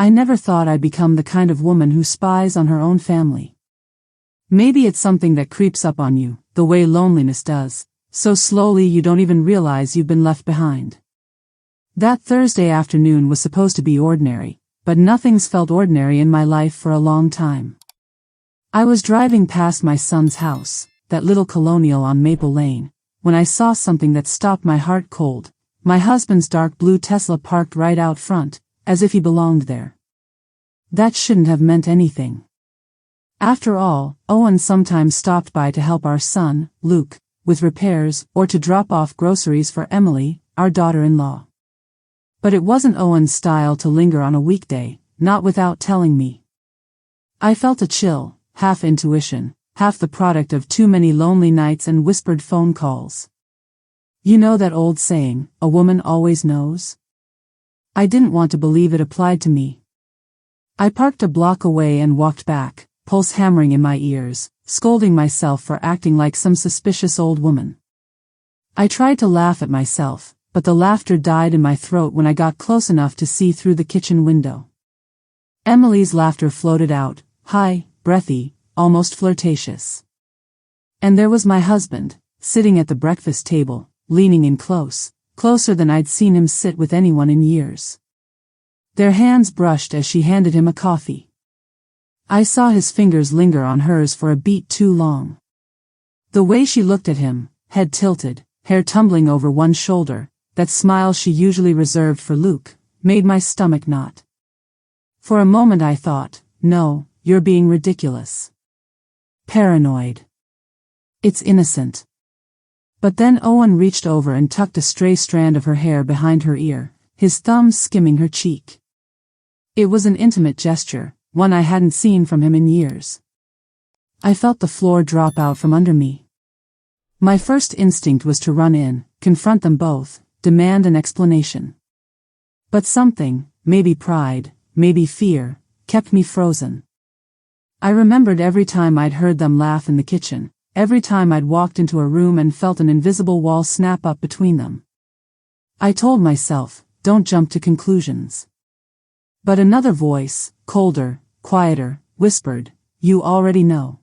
I never thought I'd become the kind of woman who spies on her own family. Maybe it's something that creeps up on you, the way loneliness does, so slowly you don't even realize you've been left behind. That Thursday afternoon was supposed to be ordinary, but nothing's felt ordinary in my life for a long time. I was driving past my son's house, that little colonial on Maple Lane, when I saw something that stopped my heart cold. My husband's dark blue Tesla parked right out front, as if he belonged there. That shouldn't have meant anything. After all, Owen sometimes stopped by to help our son, Luke, with repairs or to drop off groceries for Emily, our daughter-in-law. But it wasn't Owen's style to linger on a weekday, not without telling me. I felt a chill, half intuition, half the product of too many lonely nights and whispered phone calls. You know that old saying, a woman always knows? I didn't want to believe it applied to me. I parked a block away and walked back, pulse hammering in my ears, scolding myself for acting like some suspicious old woman. I tried to laugh at myself, but the laughter died in my throat when I got close enough to see through the kitchen window. Emily's laughter floated out, high, breathy, almost flirtatious. And there was my husband, sitting at the breakfast table, leaning in closer than I'd seen him sit with anyone in years. Their hands brushed as she handed him a coffee. I saw his fingers linger on hers for a beat too long. The way she looked at him, head tilted, hair tumbling over one shoulder, that smile she usually reserved for Luke, made my stomach knot. For a moment I thought, no, you're being ridiculous. Paranoid. It's innocent. But then Owen reached over and tucked a stray strand of her hair behind her ear, his thumb skimming her cheek. It was an intimate gesture, one I hadn't seen from him in years. I felt the floor drop out from under me. My first instinct was to run in, confront them both, demand an explanation. But something, maybe pride, maybe fear, kept me frozen. I remembered every time I'd heard them laugh in the kitchen, every time I'd walked into a room and felt an invisible wall snap up between them. I told myself, don't jump to conclusions. But another voice, colder, quieter, whispered, you already know.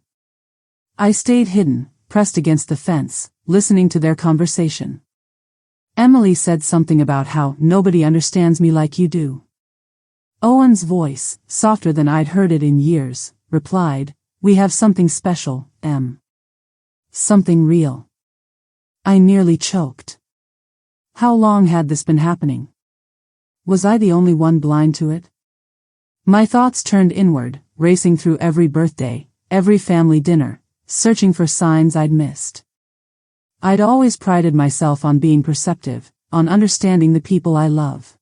I stayed hidden, pressed against the fence, listening to their conversation. Emily said something about how nobody understands me like you do. Owen's voice, softer than I'd heard it in years, replied, we have something special, Em. Something real. I nearly choked. How long had this been happening? Was I the only one blind to it? My thoughts turned inward, racing through every birthday, every family dinner, searching for signs I'd missed. I'd always prided myself on being perceptive, on understanding the people I love.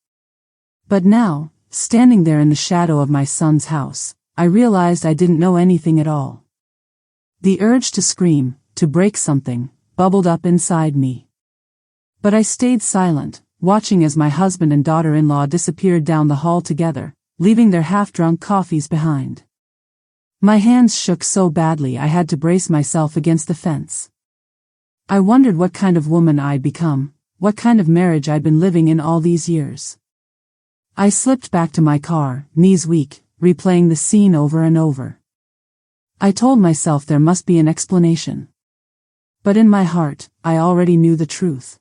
But now, standing there in the shadow of my son's house, I realized I didn't know anything at all. The urge to scream, to break something, bubbled up inside me. But I stayed silent, watching as my husband and daughter-in-law disappeared down the hall together, leaving their half-drunk coffees behind. My hands shook so badly I had to brace myself against the fence. I wondered what kind of woman I'd become, what kind of marriage I'd been living in all these years. I slipped back to my car, knees weak, replaying the scene over and over. I told myself there must be an explanation. But in my heart, I already knew the truth.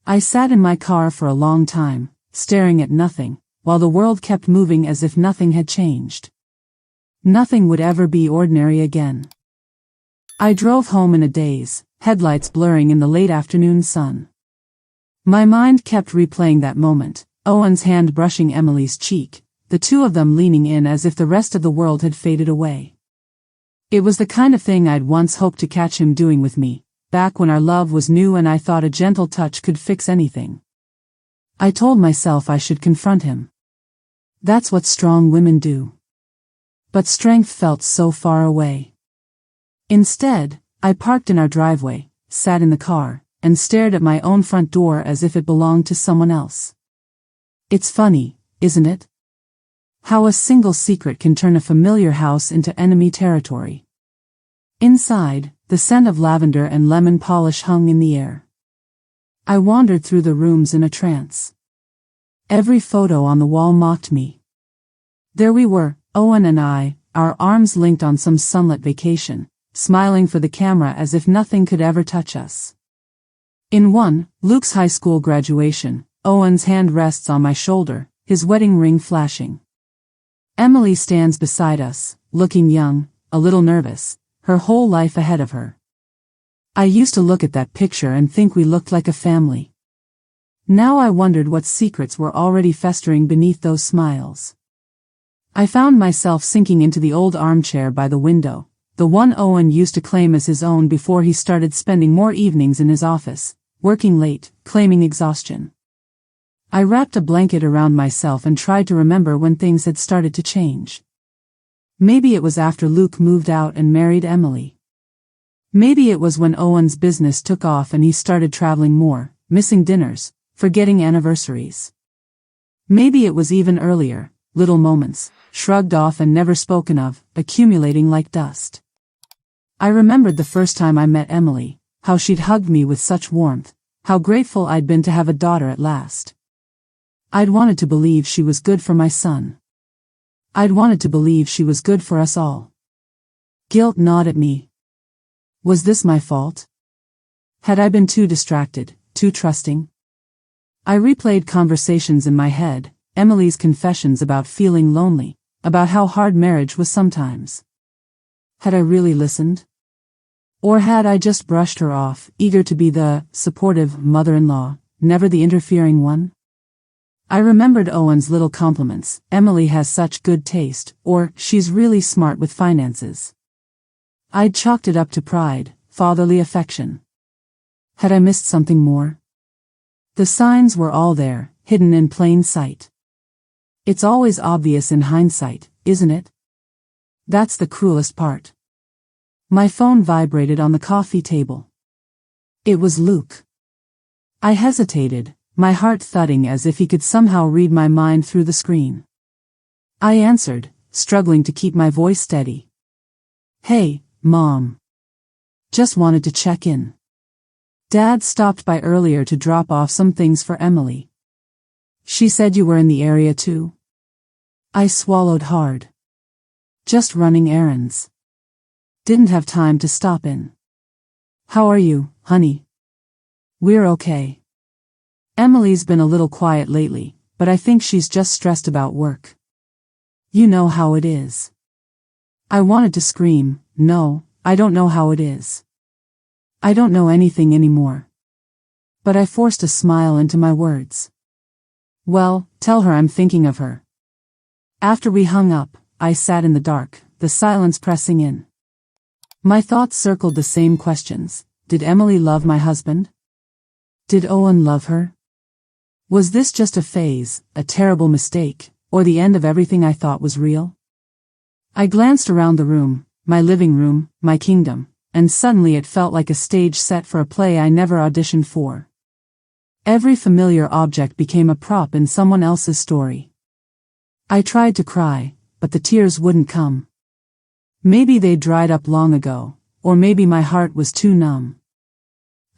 I sat in my car for a long time, staring at nothing, while the world kept moving as if nothing had changed. Nothing would ever be ordinary again. I drove home in a daze, headlights blurring in the late afternoon sun. My mind kept replaying that moment, Owen's hand brushing Emily's cheek, the two of them leaning in as if the rest of the world had faded away. It was the kind of thing I'd once hoped to catch him doing with me, back when our love was new and I thought a gentle touch could fix anything. I told myself I should confront him. That's what strong women do. But strength felt so far away. Instead, I parked in our driveway, sat in the car, and stared at my own front door as if it belonged to someone else. It's funny, isn't it? How a single secret can turn a familiar house into enemy territory. Inside, the scent of lavender and lemon polish hung in the air. I wandered through the rooms in a trance. Every photo on the wall mocked me. There we were, Owen and I, our arms linked on some sunlit vacation, smiling for the camera as if nothing could ever touch us. In Luke's high school graduation, Owen's hand rests on my shoulder, his wedding ring flashing. Emily stands beside us, looking young, a little nervous, her whole life ahead of her. I used to look at that picture and think we looked like a family. Now I wondered what secrets were already festering beneath those smiles. I found myself sinking into the old armchair by the window, the one Owen used to claim as his own before he started spending more evenings in his office, working late, claiming exhaustion. I wrapped a blanket around myself and tried to remember when things had started to change. Maybe it was after Luke moved out and married Emily. Maybe it was when Owen's business took off and he started traveling more, missing dinners, forgetting anniversaries. Maybe it was even earlier, little moments, shrugged off and never spoken of, accumulating like dust. I remembered the first time I met Emily, how she'd hugged me with such warmth, how grateful I'd been to have a daughter at last. I'd wanted to believe she was good for my son. I'd wanted to believe she was good for us all. Guilt gnawed at me. Was this my fault? Had I been too distracted, too trusting? I replayed conversations in my head, Emily's confessions about feeling lonely, about how hard marriage was sometimes. Had I really listened? Or had I just brushed her off, eager to be the supportive mother-in-law, never the interfering one? I remembered Owen's little compliments, Emily has such good taste, or she's really smart with finances. I'd chalked it up to pride, fatherly affection. Had I missed something more? The signs were all there, hidden in plain sight. It's always obvious in hindsight, isn't it? That's the cruelest part. My phone vibrated on the coffee table. It was Luke. I hesitated, my heart thudding as if he could somehow read my mind through the screen. I answered, struggling to keep my voice steady. Hey, Mom. Just wanted to check in. Dad stopped by earlier to drop off some things for Emily. She said you were in the area too. I swallowed hard. Just running errands. Didn't have time to stop in. How are you, honey? We're okay. Emily's been a little quiet lately, but I think she's just stressed about work. You know how it is. I wanted to scream, no, I don't know how it is. I don't know anything anymore. But I forced a smile into my words. Well, tell her I'm thinking of her. After we hung up, I sat in the dark, the silence pressing in. My thoughts circled the same questions. Did Emily love my husband? Did Owen love her? Was this just a phase, a terrible mistake, or the end of everything I thought was real? I glanced around the room, my living room, my kingdom, and suddenly it felt like a stage set for a play I never auditioned for. Every familiar object became a prop in someone else's story. I tried to cry, but the tears wouldn't come. Maybe they dried up long ago, or maybe my heart was too numb.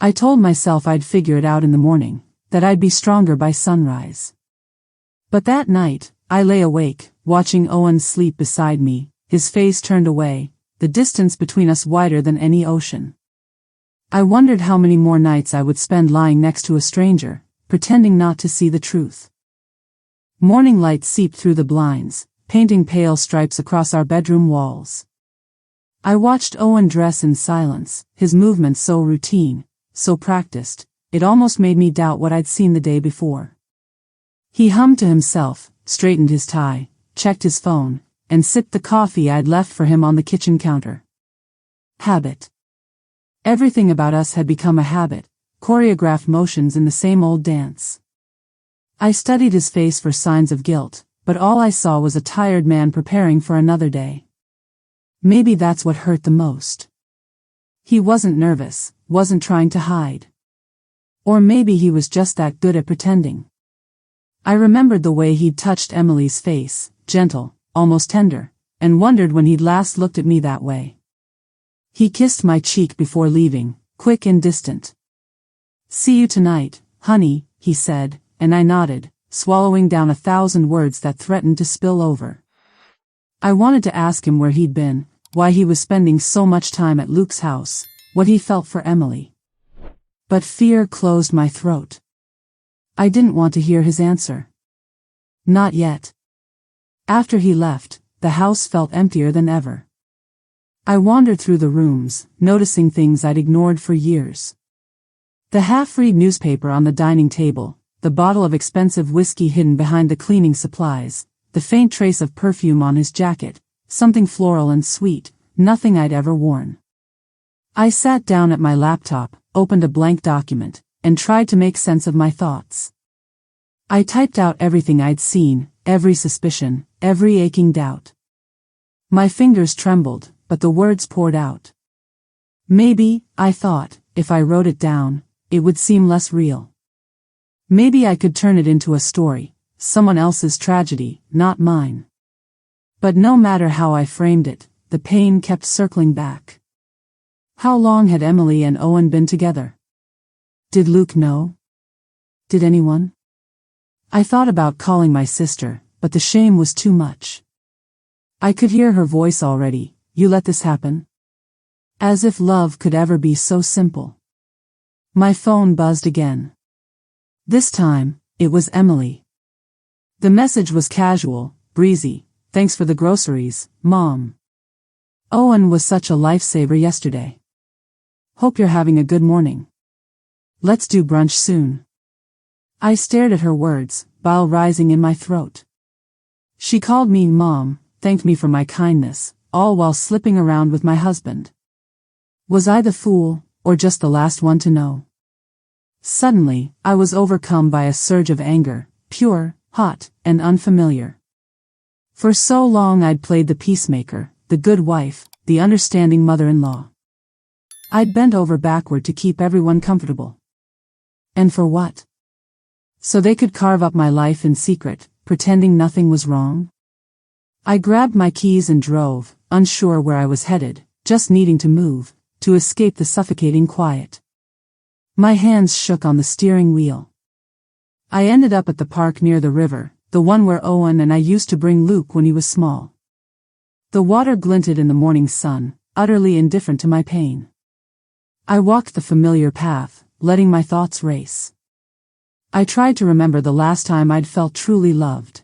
I told myself I'd figure it out in the morning, that I'd be stronger by sunrise. But that night, I lay awake, watching Owen sleep beside me, his face turned away, the distance between us wider than any ocean. I wondered how many more nights I would spend lying next to a stranger, pretending not to see the truth. Morning light seeped through the blinds, painting pale stripes across our bedroom walls. I watched Owen dress in silence, his movements so routine, so practiced, it almost made me doubt what I'd seen the day before. He hummed to himself, straightened his tie, checked his phone, and sipped the coffee I'd left for him on the kitchen counter. Habit. Everything about us had become a habit, choreographed motions in the same old dance. I studied his face for signs of guilt, but all I saw was a tired man preparing for another day. Maybe that's what hurt the most. He wasn't nervous, wasn't trying to hide. Or maybe he was just that good at pretending. I remembered the way he'd touched Emily's face, gentle, almost tender, and wondered when he'd last looked at me that way. He kissed my cheek before leaving, quick and distant. See you tonight, honey, he said, and I nodded, swallowing down 1,000 words that threatened to spill over. I wanted to ask him where he'd been, why he was spending so much time at Luke's house, what he felt for Emily. But fear closed my throat. I didn't want to hear his answer. Not yet. After he left, the house felt emptier than ever. I wandered through the rooms, noticing things I'd ignored for years. The half-read newspaper on the dining table, the bottle of expensive whiskey hidden behind the cleaning supplies, the faint trace of perfume on his jacket, something floral and sweet, nothing I'd ever worn. I sat down at my laptop, opened a blank document, and tried to make sense of my thoughts. I typed out everything I'd seen, every suspicion, every aching doubt. My fingers trembled, but the words poured out. Maybe, I thought, if I wrote it down, it would seem less real. Maybe I could turn it into a story, someone else's tragedy, not mine. But no matter how I framed it, the pain kept circling back. How long had Emily and Owen been together? Did Luke know? Did anyone? I thought about calling my sister, but the shame was too much. I could hear her voice already. You let this happen? As if love could ever be so simple. My phone buzzed again. This time, it was Emily. The message was casual, breezy. Thanks for the groceries, Mom. Owen was such a lifesaver yesterday. Hope you're having a good morning. Let's do brunch soon. I stared at her words, bile rising in my throat. She called me Mom, thanked me for my kindness, all while slipping around with my husband. Was I the fool, or just the last one to know? Suddenly, I was overcome by a surge of anger, pure, hot, and unfamiliar. For so long I'd played the peacemaker, the good wife, the understanding mother-in-law. I'd bent over backward to keep everyone comfortable. And for what? So they could carve up my life in secret, pretending nothing was wrong? I grabbed my keys and drove, unsure where I was headed, just needing to move, to escape the suffocating quiet. My hands shook on the steering wheel. I ended up at the park near the river, the one where Owen and I used to bring Luke when he was small. The water glinted in the morning sun, utterly indifferent to my pain. I walked the familiar path, letting my thoughts race. I tried to remember the last time I'd felt truly loved.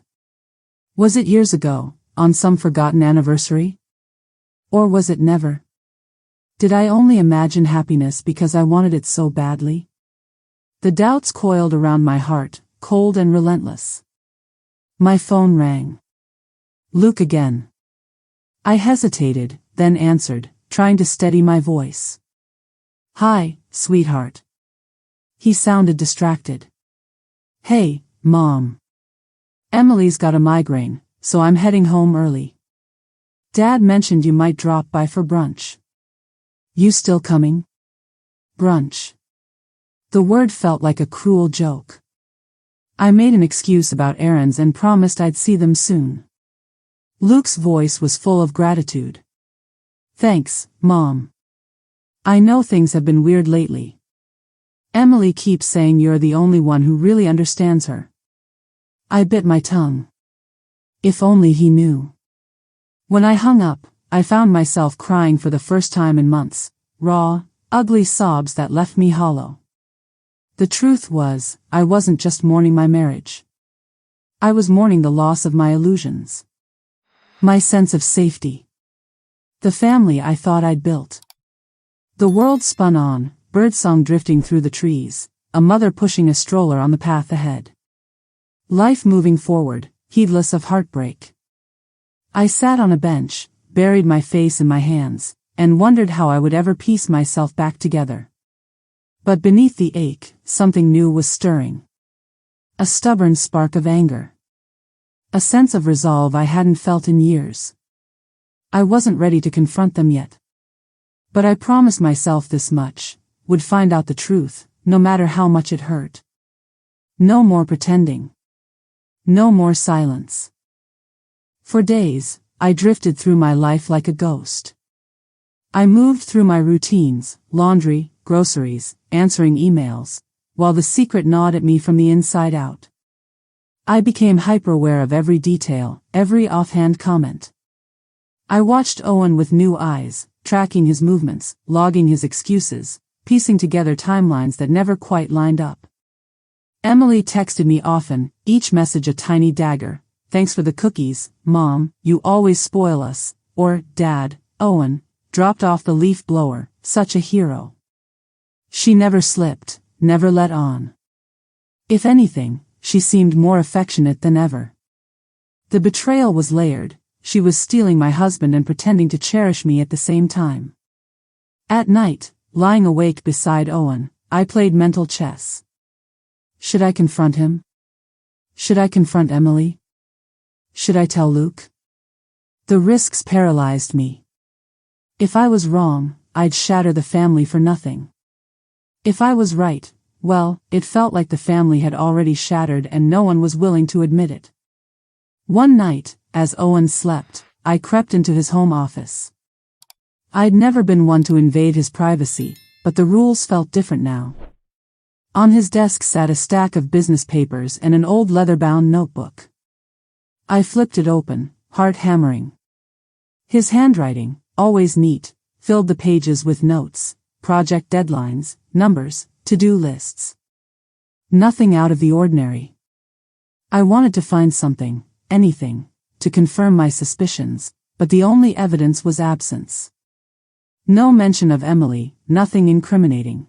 Was it years ago, on some forgotten anniversary? Or was it never? Did I only imagine happiness because I wanted it so badly? The doubts coiled around my heart, cold and relentless. My phone rang. Luke again. I hesitated, then answered, trying to steady my voice. Hi, sweetheart. He sounded distracted. Hey, Mom. Emily's got a migraine, so I'm heading home early. Dad mentioned you might drop by for brunch. You still coming? Brunch. The word felt like a cruel joke. I made an excuse about errands and promised I'd see them soon. Luke's voice was full of gratitude. Thanks, Mom. I know things have been weird lately. Emily keeps saying you're the only one who really understands her. I bit my tongue. If only he knew. When I hung up, I found myself crying for the first time in months, raw, ugly sobs that left me hollow. The truth was, I wasn't just mourning my marriage. I was mourning the loss of my illusions. My sense of safety. The family I thought I'd built. The world spun on, birdsong drifting through the trees, a mother pushing a stroller on the path ahead. Life moving forward, heedless of heartbreak. I sat on a bench, buried my face in my hands, and wondered how I would ever piece myself back together. But beneath the ache, something new was stirring. A stubborn spark of anger. A sense of resolve I hadn't felt in years. I wasn't ready to confront them yet. But I promised myself this much, would find out the truth, no matter how much it hurt. No more pretending. No more silence. For days, I drifted through my life like a ghost. I moved through my routines, laundry, groceries, answering emails, while the secret gnawed at me from the inside out. I became hyper-aware of every detail, every offhand comment. I watched Owen with new eyes, tracking his movements, logging his excuses, piecing together timelines that never quite lined up. Emily texted me often, each message a tiny dagger. Thanks for the cookies, Mom, you always spoil us. Or, Dad, Owen, dropped off the leaf blower, such a hero. She never slipped, never let on. If anything, she seemed more affectionate than ever. The betrayal was layered. She was stealing my husband and pretending to cherish me at the same time. At night, lying awake beside Owen, I played mental chess. Should I confront him? Should I confront Emily? Should I tell Luke? The risks paralyzed me. If I was wrong, I'd shatter the family for nothing. If I was right, well, it felt like the family had already shattered and no one was willing to admit it. One night, as Owen slept, I crept into his home office. I'd never been one to invade his privacy, but the rules felt different now. On his desk sat a stack of business papers and an old leather-bound notebook. I flipped it open, heart hammering. His handwriting, always neat, filled the pages with notes, project deadlines, numbers, to-do lists. Nothing out of the ordinary. I wanted to find something, anything, to confirm my suspicions, but the only evidence was absence. No mention of Emily, nothing incriminating.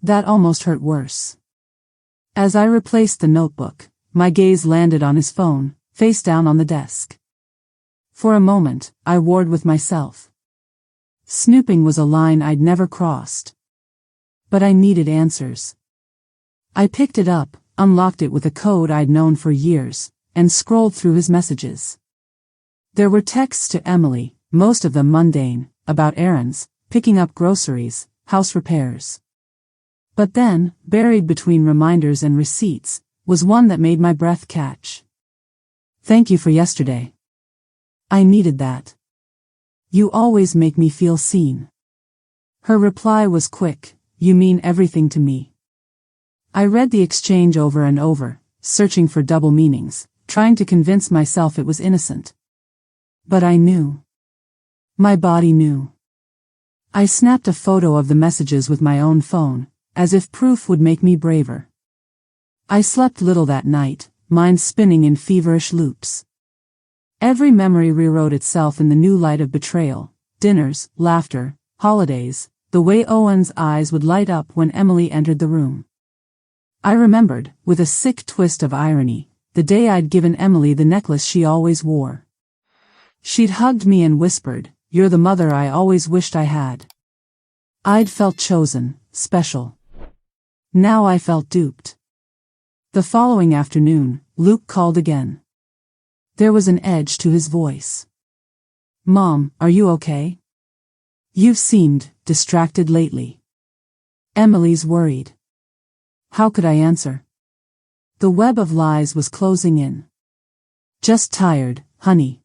That almost hurt worse. As I replaced the notebook, my gaze landed on his phone, face down on the desk. For a moment, I warred with myself. Snooping was a line I'd never crossed. But I needed answers. I picked it up, unlocked it with a code I'd known for years, and scrolled through his messages. There were texts to Emily, most of them mundane, about errands, picking up groceries, house repairs. But then, buried between reminders and receipts, was one that made my breath catch. Thank you for yesterday. I needed that. You always make me feel seen. Her reply was quick, you mean everything to me. I read the exchange over and over, searching for double meanings, trying to convince myself it was innocent. But I knew. My body knew. I snapped a photo of the messages with my own phone, as if proof would make me braver. I slept little that night, mind spinning in feverish loops. Every memory rewrote itself in the new light of betrayal, dinners, laughter, holidays, the way Owen's eyes would light up when Emily entered the room. I remembered, with a sick twist of irony, the day I'd given Emily the necklace she always wore. She'd hugged me and whispered, "You're the mother I always wished I had." I'd felt chosen, special. Now I felt duped. The following afternoon, Luke called again. There was an edge to his voice. "Mom, are you okay? You've seemed distracted lately. Emily's worried." How could I answer? The web of lies was closing in. "Just tired, honey.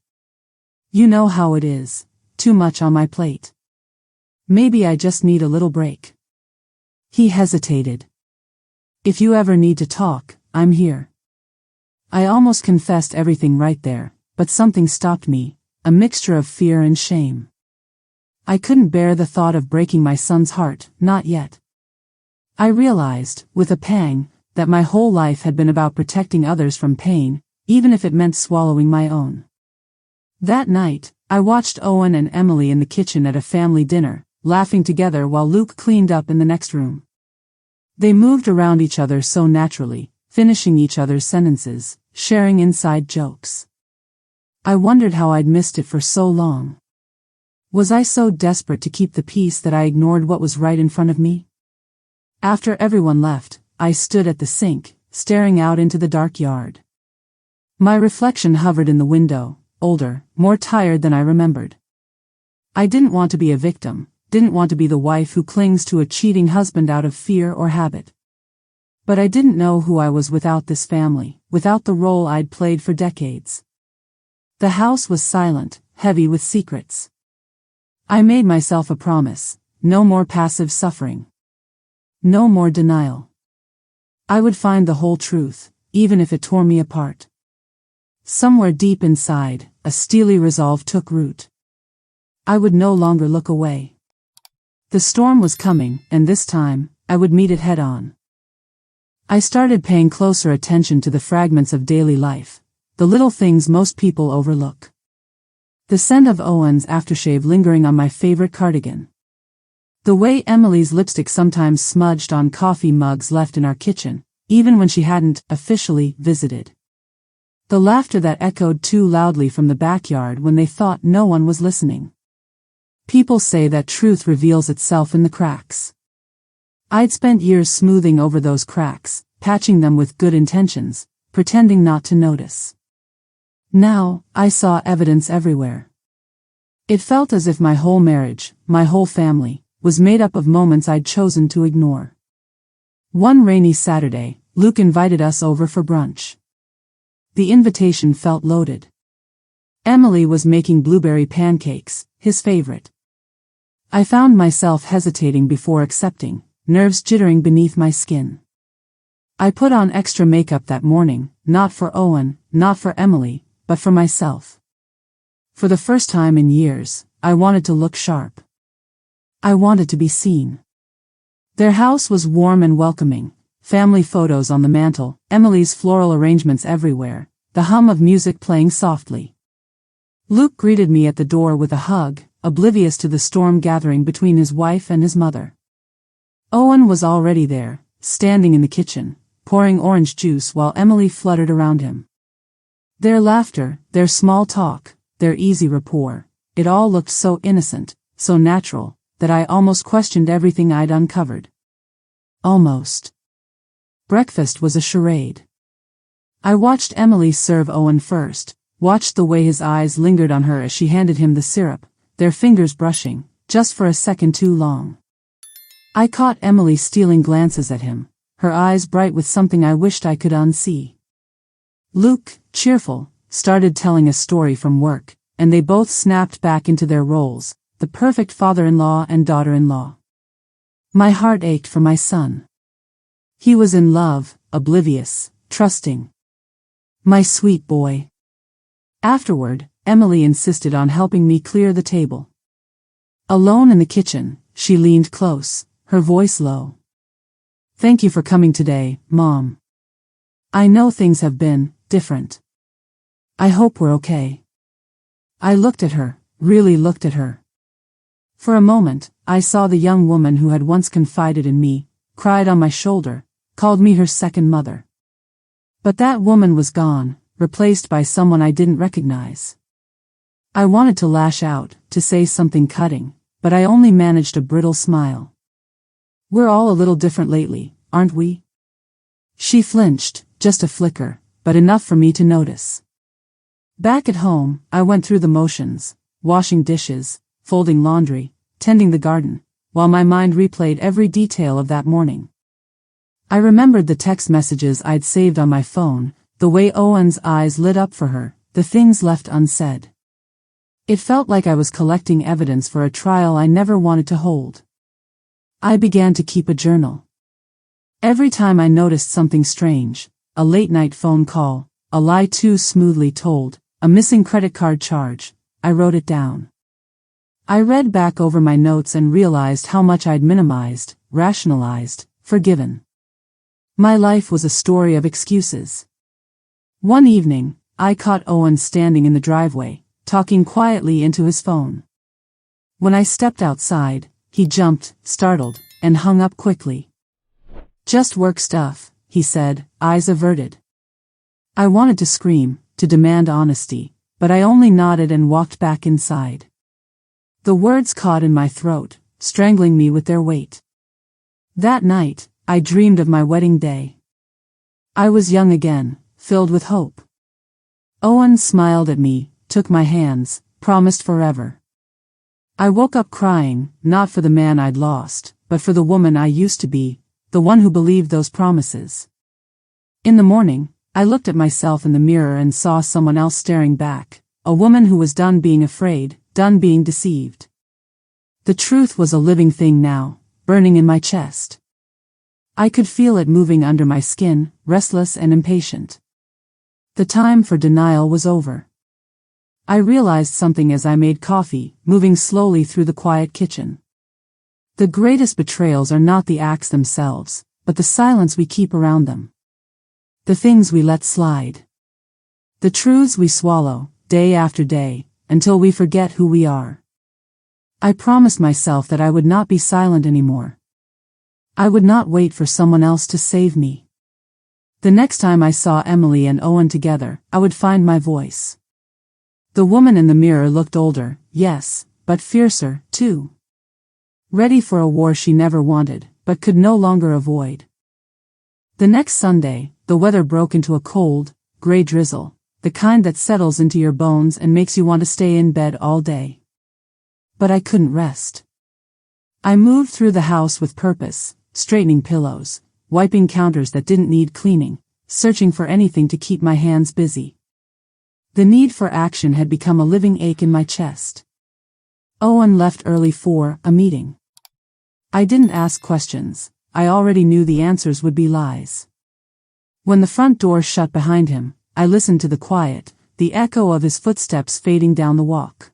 You know how it is, too much on my plate. Maybe I just need a little break." He hesitated. "If you ever need to talk, I'm here." I almost confessed everything right there, but something stopped me, a mixture of fear and shame. I couldn't bear the thought of breaking my son's heart, not yet. I realized, with a pang, that my whole life had been about protecting others from pain, even if it meant swallowing my own. That night, I watched Owen and Emily in the kitchen at a family dinner, laughing together while Luke cleaned up in the next room. They moved around each other so naturally, finishing each other's sentences, sharing inside jokes. I wondered how I'd missed it for so long. Was I so desperate to keep the peace that I ignored what was right in front of me? After everyone left, I stood at the sink, staring out into the dark yard. My reflection hovered in the window, older, more tired than I remembered. I didn't want to be a victim, didn't want to be the wife who clings to a cheating husband out of fear or habit. But I didn't know who I was without this family, without the role I'd played for decades. The house was silent, heavy with secrets. I made myself a promise: no more passive suffering. No more denial. I would find the whole truth, even if it tore me apart. Somewhere deep inside, a steely resolve took root. I would no longer look away. The storm was coming, and this time, I would meet it head-on. I started paying closer attention to the fragments of daily life, the little things most people overlook. The scent of Owen's aftershave lingering on my favorite cardigan. The way Emily's lipstick sometimes smudged on coffee mugs left in our kitchen, even when she hadn't officially visited. The laughter that echoed too loudly from the backyard when they thought no one was listening. People say that truth reveals itself in the cracks. I'd spent years smoothing over those cracks, patching them with good intentions, pretending not to notice. Now, I saw evidence everywhere. It felt as if my whole marriage, my whole family, was made up of moments I'd chosen to ignore. One rainy Saturday, Luke invited us over for brunch. The invitation felt loaded. Emily was making blueberry pancakes, his favorite. I found myself hesitating before accepting, nerves jittering beneath my skin. I put on extra makeup that morning, not for Owen, not for Emily, but for myself. For the first time in years, I wanted to look sharp. I wanted to be seen. Their house was warm and welcoming, family photos on the mantel, Emily's floral arrangements everywhere, the hum of music playing softly. Luke greeted me at the door with a hug, oblivious to the storm gathering between his wife and his mother. Owen was already there, standing in the kitchen, pouring orange juice while Emily fluttered around him. Their laughter, their small talk, their easy rapport, it all looked so innocent, so natural, that I almost questioned everything I'd uncovered. Almost. Breakfast was a charade. I watched Emily serve Owen first, watched the way his eyes lingered on her as she handed him the syrup, their fingers brushing, just for a second too long. I caught Emily stealing glances at him, her eyes bright with something I wished I could unsee. Luke, cheerful, started telling a story from work, and they both snapped back into their roles, the perfect father-in-law and daughter-in-law. My heart ached for my son. He was in love, oblivious, trusting. My sweet boy. Afterward, Emily insisted on helping me clear the table. Alone in the kitchen, she leaned close, her voice low. "Thank you for coming today, Mom. I know things have been different. I hope we're okay." I looked at her, really looked at her. For a moment, I saw the young woman who had once confided in me, cried on my shoulder, called me her second mother. But that woman was gone, replaced by someone I didn't recognize. I wanted to lash out, to say something cutting, but I only managed a brittle smile. "We're all a little different lately, aren't we?" She flinched, just a flicker, but enough for me to notice. Back at home, I went through the motions, washing dishes, folding laundry, tending the garden, while my mind replayed every detail of that morning. I remembered the text messages I'd saved on my phone, the way Owen's eyes lit up for her, the things left unsaid. It felt like I was collecting evidence for a trial I never wanted to hold. I began to keep a journal. Every time I noticed something strange, a late-night phone call, a lie too smoothly told, a missing credit card charge, I wrote it down. I read back over my notes and realized how much I'd minimized, rationalized, forgiven. My life was a story of excuses. One evening, I caught Owen standing in the driveway, talking quietly into his phone. When I stepped outside, he jumped, startled, and hung up quickly. "Just work stuff," he said, eyes averted. I wanted to scream, to demand honesty, but I only nodded and walked back inside. The words caught in my throat, strangling me with their weight. That night, I dreamed of my wedding day. I was young again, filled with hope. Owen smiled at me, took my hands, promised forever. I woke up crying, not for the man I'd lost, but for the woman I used to be, the one who believed those promises. In the morning, I looked at myself in the mirror and saw someone else staring back, a woman who was done being afraid, done being deceived. The truth was a living thing now, burning in my chest. I could feel it moving under my skin, restless and impatient. The time for denial was over. I realized something as I made coffee, moving slowly through the quiet kitchen. The greatest betrayals are not the acts themselves, but the silence we keep around them. The things we let slide. The truths we swallow, day after day, until we forget who we are. I promised myself that I would not be silent anymore. I would not wait for someone else to save me. The next time I saw Emily and Owen together, I would find my voice. The woman in the mirror looked older, yes, but fiercer, too. Ready for a war she never wanted, but could no longer avoid. The next Sunday, the weather broke into a cold, gray drizzle, the kind that settles into your bones and makes you want to stay in bed all day. But I couldn't rest. I moved through the house with purpose, straightening pillows, wiping counters that didn't need cleaning, searching for anything to keep my hands busy. The need for action had become a living ache in my chest. Owen left early for a meeting. I didn't ask questions. I already knew the answers would be lies. When the front door shut behind him, I listened to the quiet, the echo of his footsteps fading down the walk.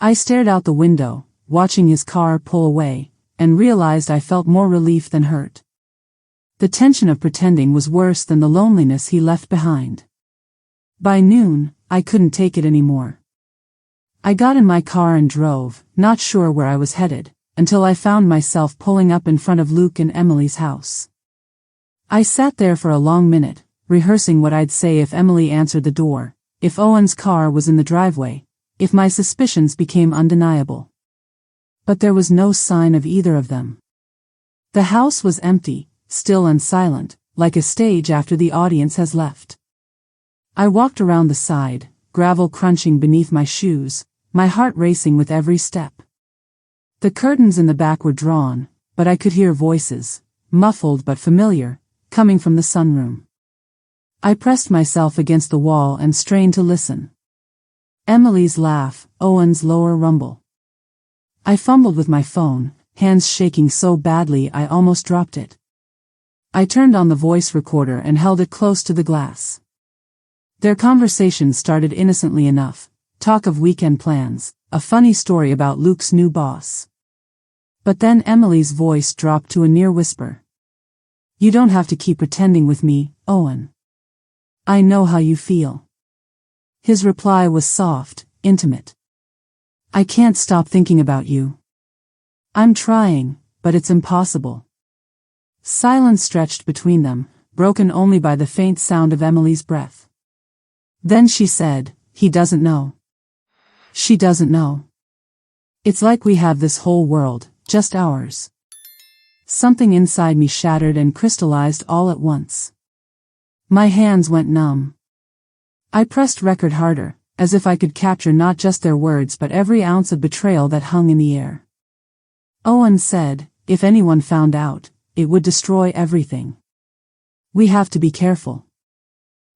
I stared out the window, watching his car pull away, and realized I felt more relief than hurt. The tension of pretending was worse than the loneliness he left behind. By noon, I couldn't take it anymore. I got in my car and drove, not sure where I was headed, until I found myself pulling up in front of Luke and Emily's house. I sat there for a long minute, rehearsing what I'd say if Emily answered the door, if Owen's car was in the driveway, if my suspicions became undeniable. But there was no sign of either of them. The house was empty, still and silent, like a stage after the audience has left. I walked around the side, gravel crunching beneath my shoes, my heart racing with every step. The curtains in the back were drawn, but I could hear voices, muffled but familiar, coming from the sunroom. I pressed myself against the wall and strained to listen. Emily's laugh, Owen's lower rumble. I fumbled with my phone, hands shaking so badly I almost dropped it. I turned on the voice recorder and held it close to the glass. Their conversation started innocently enough, talk of weekend plans, a funny story about Luke's new boss. But then Emily's voice dropped to a near whisper. You don't have to keep pretending with me, Owen. I know how you feel. His reply was soft, intimate. I can't stop thinking about you. I'm trying, but it's impossible. Silence stretched between them, broken only by the faint sound of Emily's breath. Then she said, he doesn't know. She doesn't know. It's like we have this whole world, just ours. Something inside me shattered and crystallized all at once. My hands went numb. I pressed record harder, as if I could capture not just their words but every ounce of betrayal that hung in the air. Owen said, if anyone found out, it would destroy everything. We have to be careful.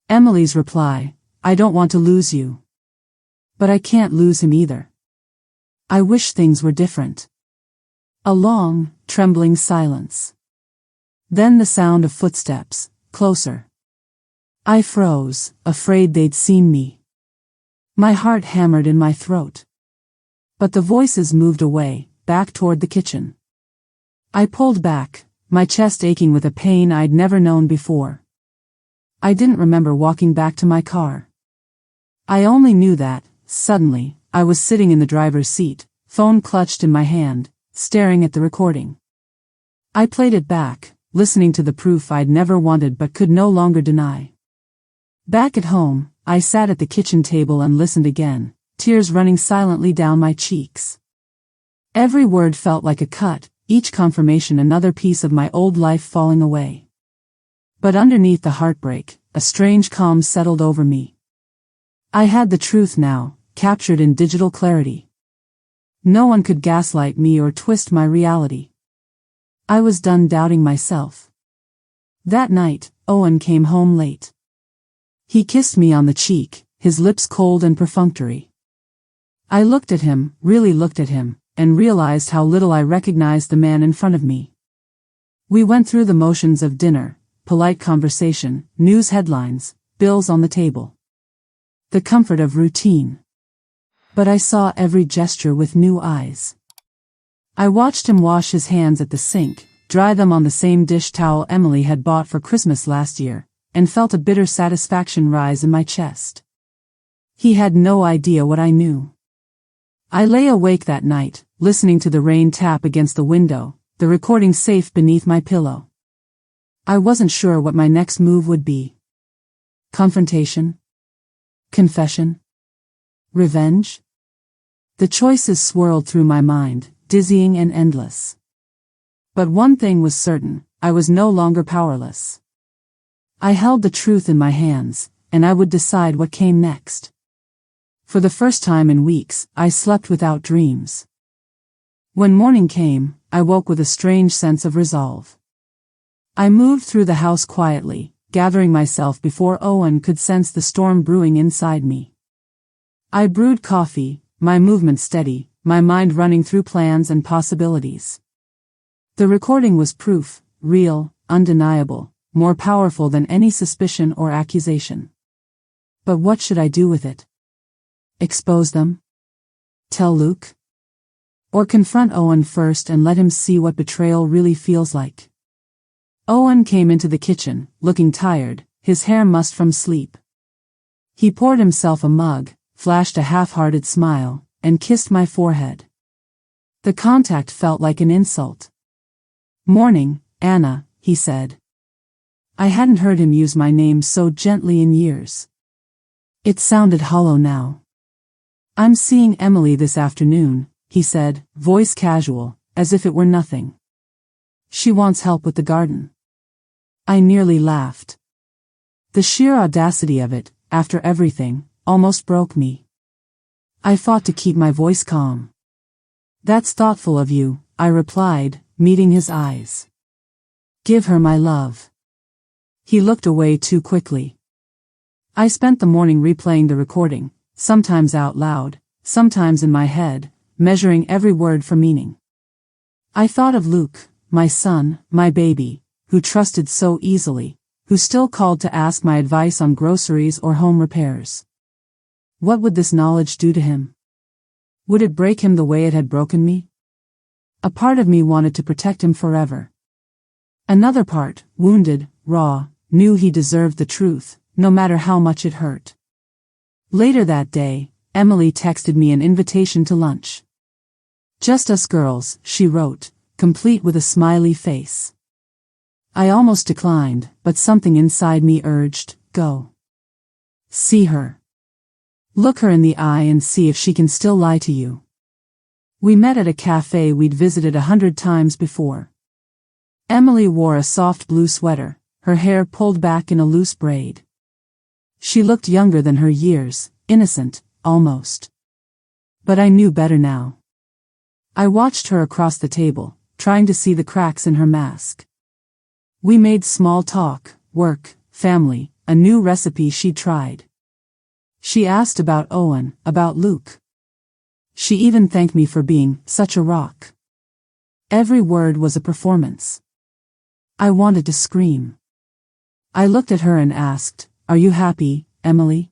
Emily's reply, I don't want to lose you. But I can't lose him either. I wish things were different. A long, trembling silence. Then the sound of footsteps, closer. I froze, afraid they'd seen me. My heart hammered in my throat. But the voices moved away, back toward the kitchen. I pulled back, my chest aching with a pain I'd never known before. I didn't remember walking back to my car. I only knew that, suddenly, I was sitting in the driver's seat, phone clutched in my hand, staring at the recording. I played it back, listening to the proof I'd never wanted but could no longer deny. Back at home, I sat at the kitchen table and listened again, tears running silently down my cheeks. Every word felt like a cut, each confirmation another piece of my old life falling away. But underneath the heartbreak, a strange calm settled over me. I had the truth now, captured in digital clarity. No one could gaslight me or twist my reality. I was done doubting myself. That night, Owen came home late. He kissed me on the cheek, his lips cold and perfunctory. I looked at him, really looked at him, and realized how little I recognized the man in front of me. We went through the motions of dinner, polite conversation, news headlines, bills on the table. The comfort of routine. But I saw every gesture with new eyes. I watched him wash his hands at the sink, dry them on the same dish towel Emily had bought for Christmas last year, and felt a bitter satisfaction rise in my chest. He had no idea what I knew. I lay awake that night, listening to the rain tap against the window, the recording safe beneath my pillow. I wasn't sure what my next move would be. Confrontation? Confession? Revenge? The choices swirled through my mind, dizzying and endless. But one thing was certain, I was no longer powerless. I held the truth in my hands, and I would decide what came next. For the first time in weeks, I slept without dreams. When morning came, I woke with a strange sense of resolve. I moved through the house quietly, gathering myself before Owen could sense the storm brewing inside me. I brewed coffee, my movement steady, my mind running through plans and possibilities. The recording was proof, real, undeniable, more powerful than any suspicion or accusation. But what should I do with it? Expose them? Tell Luke? Or confront Owen first and let him see what betrayal really feels like? Owen came into the kitchen, looking tired, his hair mussed from sleep. He poured himself a mug, flashed a half-hearted smile, and kissed my forehead. The contact felt like an insult. "Morning, Anna," he said. I hadn't heard him use my name so gently in years. It sounded hollow now. "I'm seeing Emily this afternoon," he said, voice casual, as if it were nothing. "She wants help with the garden." I nearly laughed. The sheer audacity of it, after everything, almost broke me. I fought to keep my voice calm. "That's thoughtful of you," I replied, meeting his eyes. "Give her my love." He looked away too quickly. I spent the morning replaying the recording, sometimes out loud, sometimes in my head, measuring every word for meaning. I thought of Luke, my son, my baby, who trusted so easily, who still called to ask my advice on groceries or home repairs. What would this knowledge do to him? Would it break him the way it had broken me? A part of me wanted to protect him forever. Another part, wounded, raw, knew he deserved the truth, no matter how much it hurt. Later that day, Emily texted me an invitation to lunch. "Just us girls," she wrote, complete with a smiley face. I almost declined, but something inside me urged, "Go. See her. Look her in the eye and see if she can still lie to you." We met at a cafe we'd visited 100 times before. Emily wore a soft blue sweater, her hair pulled back in a loose braid. She looked younger than her years, innocent, almost. But I knew better now. I watched her across the table, trying to see the cracks in her mask. We made small talk, work, family, a new recipe she'd tried. She asked about Owen, about Luke. She even thanked me for being such a rock. Every word was a performance. I wanted to scream. I looked at her and asked, "Are you happy, Emily?"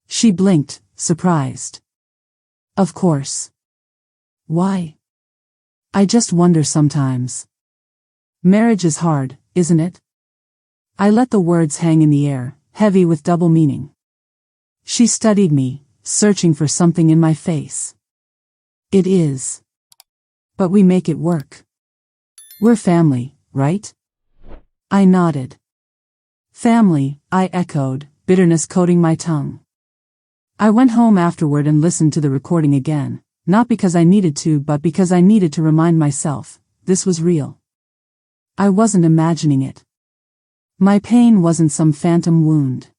She blinked, surprised. "Of course." "Why?" "I just wonder sometimes. Marriage is hard, isn't it?" I let the words hang in the air, heavy with double meaning. She studied me, searching for something in my face. "It is. But we make it work. We're family, right?" I nodded. "Family," I echoed, bitterness coating my tongue. I went home afterward and listened to the recording again, not because I needed to but because I needed to remind myself, this was real. I wasn't imagining it. My pain wasn't some phantom wound.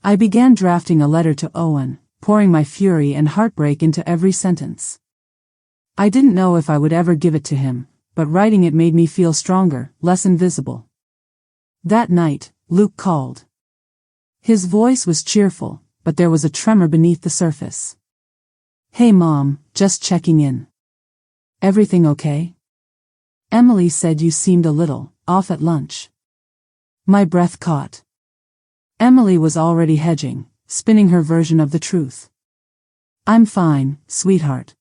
I began drafting a letter to Owen, pouring my fury and heartbreak into every sentence. I didn't know if I would ever give it to him, but writing it made me feel stronger, less invisible. That night, Luke called. His voice was cheerful, but there was a tremor beneath the surface. "Hey Mom, just checking in. Everything okay? Emily said you seemed a little off at lunch." My breath caught. Emily was already hedging, spinning her version of the truth. I'm fine, sweetheart.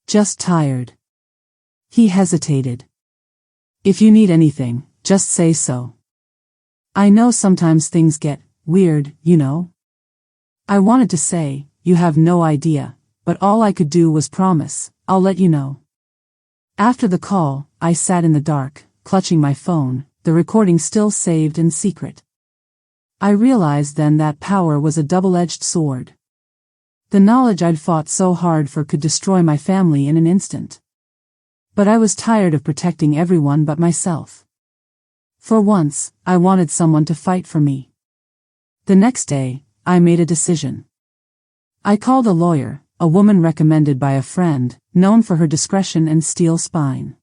Just tired. He hesitated. If you need anything, just say so. I know sometimes things get weird, you know. I wanted to say, you have no idea, but all I could do was promise, I'll let you know. After the call, I sat in the dark, clutching my phone, the recording still saved and secret. I realized then that power was a double-edged sword. The knowledge I'd fought so hard for could destroy my family in an instant. But I was tired of protecting everyone but myself. For once, I wanted someone to fight for me. The next day, I made a decision. I called a lawyer, a woman recommended by a friend, known for her discretion and steel spine.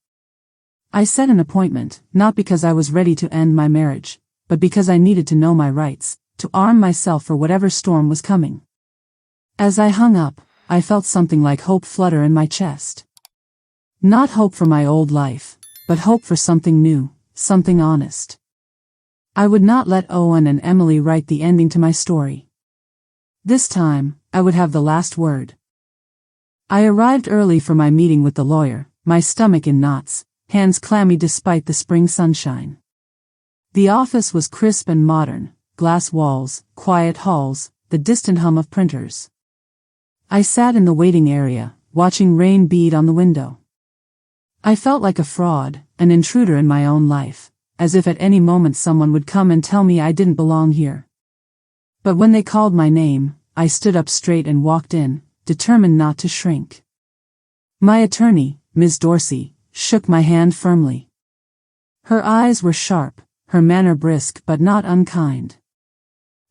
I set an appointment, not because I was ready to end my marriage, but because I needed to know my rights, to arm myself for whatever storm was coming. As I hung up, I felt something like hope flutter in my chest. Not hope for my old life, but hope for something new, something honest. I would not let Owen and Emily write the ending to my story. This time, I would have the last word. I arrived early for my meeting with the lawyer, my stomach in knots, hands clammy despite the spring sunshine. The office was crisp and modern, glass walls, quiet halls, the distant hum of printers. I sat in the waiting area, watching rain bead on the window. I felt like a fraud, an intruder in my own life, as if at any moment someone would come and tell me I didn't belong here. But when they called my name, I stood up straight and walked in, determined not to shrink. My attorney, Ms. Dorsey, shook my hand firmly. Her eyes were sharp, her manner brisk but not unkind.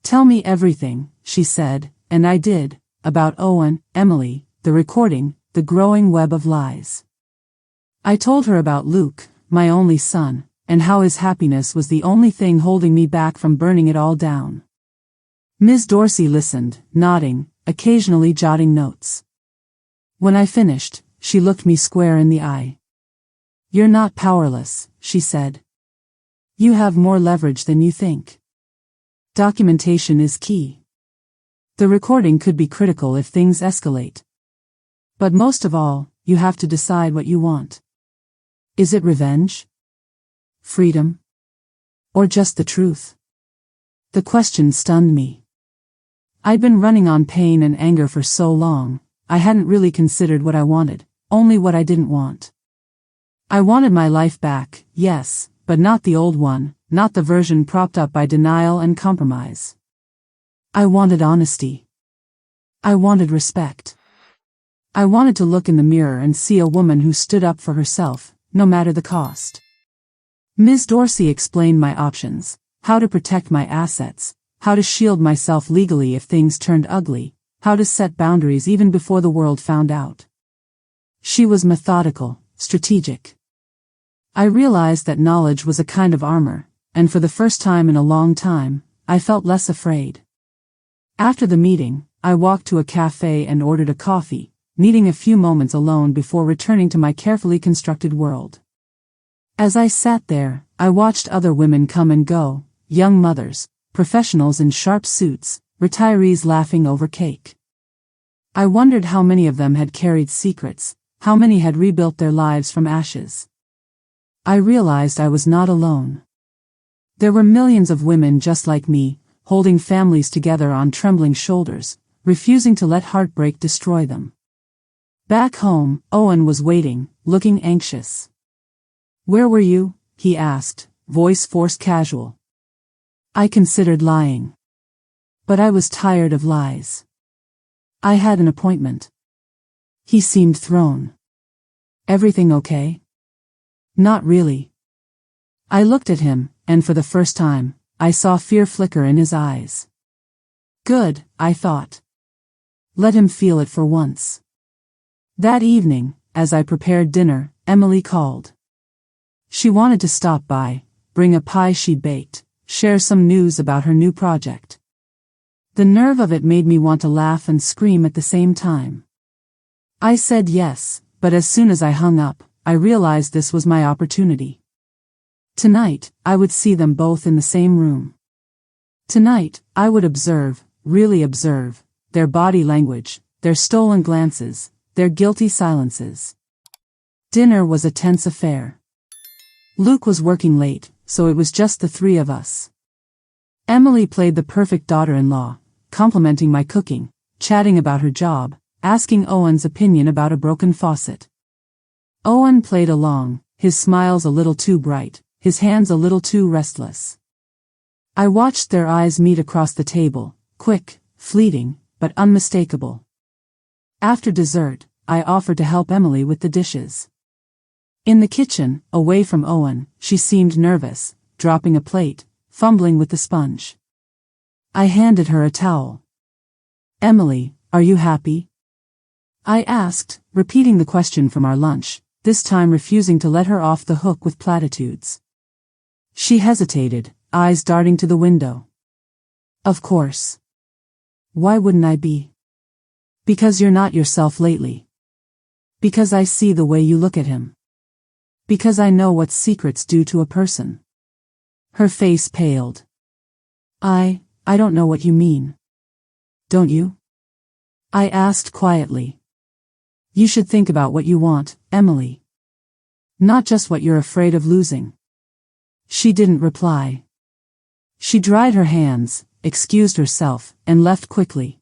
Tell me everything, she said, and I did, about Owen, Emily, the recording, the growing web of lies. I told her about Luke, my only son, and how his happiness was the only thing holding me back from burning it all down. Ms. Dorsey listened, nodding, occasionally jotting notes. When I finished, she looked me square in the eye. You're not powerless, she said. You have more leverage than you think. Documentation is key. The recording could be critical if things escalate. But most of all, you have to decide what you want. Is it revenge? Freedom? Or just the truth? The question stunned me. I'd been running on pain and anger for so long, I hadn't really considered what I wanted, only what I didn't want. I wanted my life back, yes, but not the old one, not the version propped up by denial and compromise. I wanted honesty. I wanted respect. I wanted to look in the mirror and see a woman who stood up for herself, no matter the cost. Ms. Dorsey explained my options, how to protect my assets, how to shield myself legally if things turned ugly, how to set boundaries even before the world found out. She was methodical, strategic. I realized that knowledge was a kind of armor, and for the first time in a long time, I felt less afraid. After the meeting, I walked to a cafe and ordered a coffee, needing a few moments alone before returning to my carefully constructed world. As I sat there, I watched other women come and go, young mothers, professionals in sharp suits, retirees laughing over cake. I wondered how many of them had carried secrets, how many had rebuilt their lives from ashes. I realized I was not alone. There were millions of women just like me, holding families together on trembling shoulders, refusing to let heartbreak destroy them. Back home, Owen was waiting, looking anxious. "Where were you?" he asked, voice forced casual. I considered lying. But I was tired of lies. I had an appointment. He seemed thrown. "Everything okay?" "Not really." I looked at him, and for the first time, I saw fear flicker in his eyes. Good, I thought. Let him feel it for once. That evening, as I prepared dinner, Emily called. She wanted to stop by, bring a pie she'd baked, share some news about her new project. The nerve of it made me want to laugh and scream at the same time. I said yes, but as soon as I hung up, I realized this was my opportunity. Tonight, I would see them both in the same room. Tonight, I would observe, really observe, their body language, their stolen glances, their guilty silences. Dinner was a tense affair. Luke was working late, so it was just the three of us. Emily played the perfect daughter-in-law, complimenting my cooking, chatting about her job, asking Owen's opinion about a broken faucet. Owen played along, his smiles a little too bright, his hands a little too restless. I watched their eyes meet across the table, quick, fleeting, but unmistakable. After dessert, I offered to help Emily with the dishes. In the kitchen, away from Owen, she seemed nervous, dropping a plate, fumbling with the sponge. I handed her a towel. "Emily, are you happy?" I asked, repeating the question from our lunch, this time refusing to let her off the hook with platitudes. She hesitated, eyes darting to the window. "Of course. Why wouldn't I be?" "Because you're not yourself lately. Because I see the way you look at him. Because I know what secrets do to a person." Her face paled. I don't know what you mean." "Don't you?" I asked quietly. "You should think about what you want, Emily. Not just what you're afraid of losing." She didn't reply. She dried her hands, excused herself, and left quickly.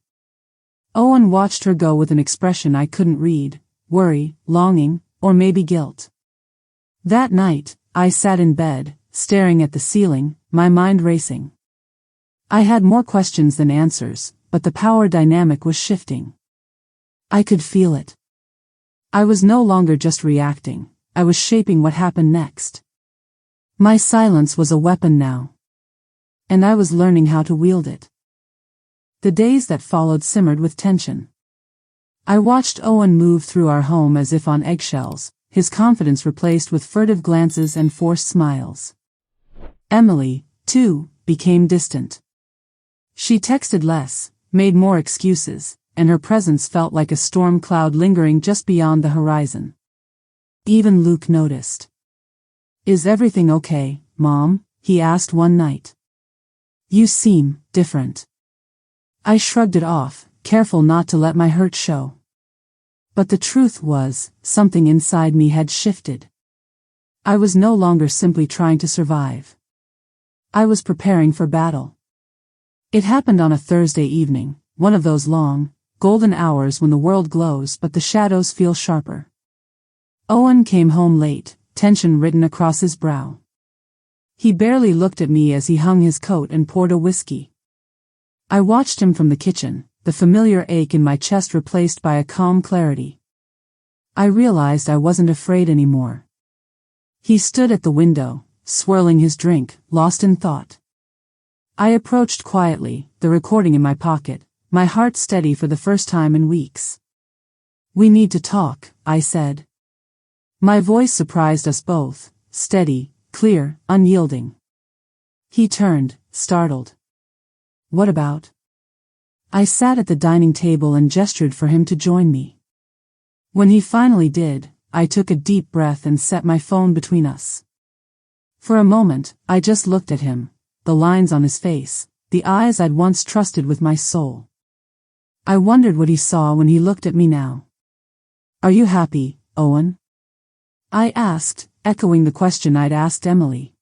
Owen watched her go with an expression I couldn't read, worry, longing, or maybe guilt. That night, I sat in bed, staring at the ceiling, my mind racing. I had more questions than answers, but the power dynamic was shifting. I could feel it. I was no longer just reacting, I was shaping what happened next. My silence was a weapon now. And I was learning how to wield it. The days that followed simmered with tension. I watched Owen move through our home as if on eggshells, his confidence replaced with furtive glances and forced smiles. Emily, too, became distant. She texted less, made more excuses, and her presence felt like a storm cloud lingering just beyond the horizon. Even Luke noticed. "Is everything okay, Mom?" he asked one night. "You seem different." I shrugged it off, careful not to let my hurt show. But the truth was, something inside me had shifted. I was no longer simply trying to survive. I was preparing for battle. It happened on a Thursday evening, one of those long, golden hours when the world glows but the shadows feel sharper. Owen came home late, tension written across his brow. He barely looked at me as he hung his coat and poured a whiskey. I watched him from the kitchen, the familiar ache in my chest replaced by a calm clarity. I realized I wasn't afraid anymore. He stood at the window, swirling his drink, lost in thought. I approached quietly, the recording in my pocket, my heart steady for the first time in weeks. "We need to talk," I said. My voice surprised us both, steady, clear, unyielding. He turned, startled. "What about?" I sat at the dining table and gestured for him to join me. When he finally did, I took a deep breath and set my phone between us. For a moment, I just looked at him, the lines on his face, the eyes I'd once trusted with my soul. I wondered what he saw when he looked at me now. "Are you happy, Owen?" I asked, echoing the question I'd asked Emily.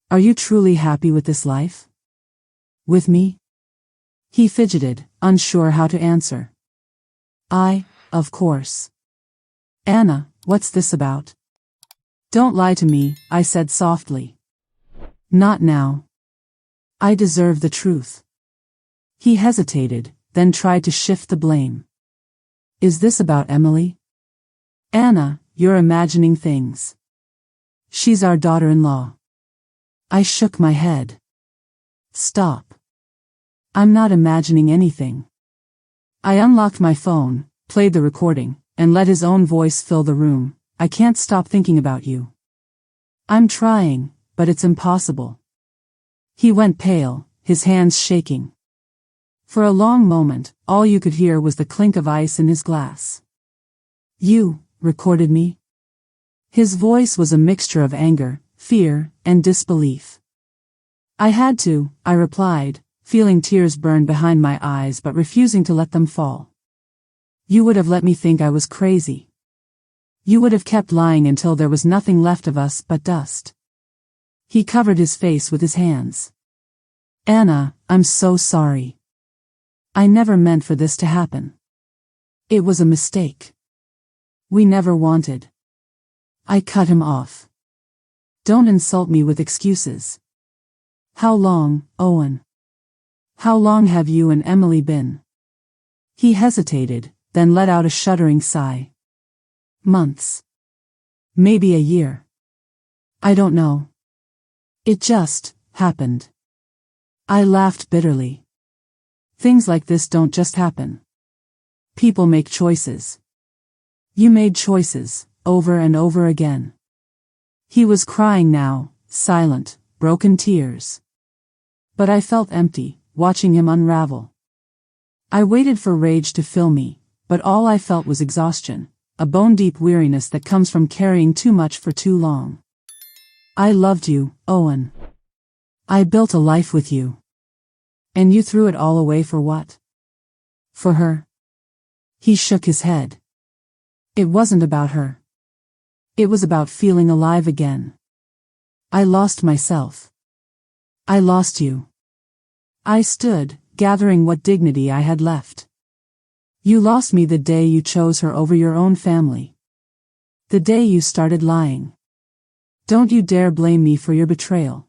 "Are you truly happy with this life? With me?" He fidgeted, unsure how to answer. Of course. "Anna, what's this about?" "Don't lie to me," I said softly. "Not now. I deserve the truth." He hesitated, then tried to shift the blame. "Is this about Emily?" "Anna, you're imagining things. She's our daughter-in-law." I shook my head. "Stop. I'm not imagining anything." I unlocked my phone, played the recording, and let his own voice fill the room. "I can't stop thinking about you. I'm trying, but it's impossible." He went pale, his hands shaking. For a long moment, all you could hear was the clink of ice in his glass. "You recorded me?" His voice was a mixture of anger, fear, and disbelief. "I had to," I replied, feeling tears burn behind my eyes but refusing to let them fall. You would have let me think I was crazy. You would have kept lying until there was nothing left of us but dust. He covered his face with his hands. Anna, I'm so sorry. I never meant for this to happen. It was a mistake. We never wanted. I cut him off. Don't insult me with excuses. How long, Owen? How long have you and Emily been? He hesitated, then let out a shuddering sigh. Months. Maybe a year. I don't know. It just happened. I laughed bitterly. Things like this don't just happen. People make choices. You made choices, over and over again. He was crying now, silent, broken tears. But I felt empty, watching him unravel. I waited for rage to fill me, but all I felt was exhaustion, a bone-deep weariness that comes from carrying too much for too long. I loved you, Owen. I built a life with you. And you threw it all away for what? For her? He shook his head. It wasn't about her. It was about feeling alive again. I lost myself. I lost you. I stood, gathering what dignity I had left. You lost me the day you chose her over your own family. The day you started lying. Don't you dare blame me for your betrayal.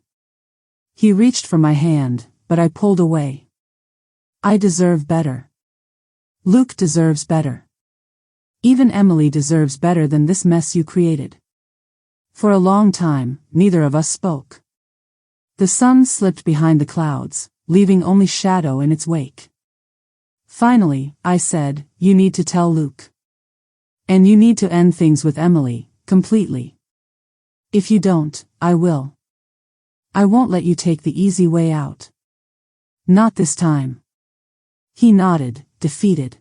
He reached for my hand, but I pulled away. I deserve better. Luke deserves better. Even Emily deserves better than this mess you created. For a long time, neither of us spoke. The sun slipped behind the clouds, leaving only shadow in its wake. Finally, I said, you need to tell Luke. And you need to end things with Emily, completely. If you don't, I will. I won't let you take the easy way out. Not this time. He nodded, defeated.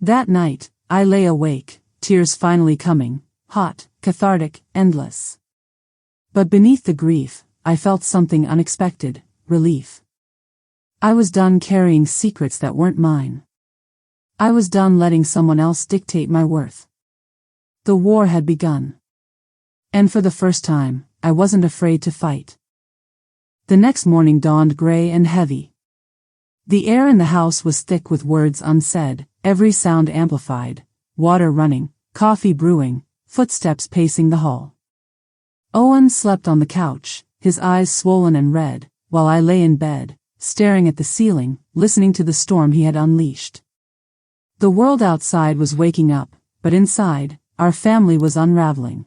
That night, I lay awake, tears finally coming, hot, cathartic, endless. But beneath the grief, I felt something unexpected, relief. I was done carrying secrets that weren't mine. I was done letting someone else dictate my worth. The war had begun. And for the first time, I wasn't afraid to fight. The next morning dawned gray and heavy. The air in the house was thick with words unsaid, every sound amplified, water running, coffee brewing, footsteps pacing the hall. Owen slept on the couch, his eyes swollen and red, while I lay in bed, staring at the ceiling, listening to the storm he had unleashed. The world outside was waking up, but inside, our family was unraveling.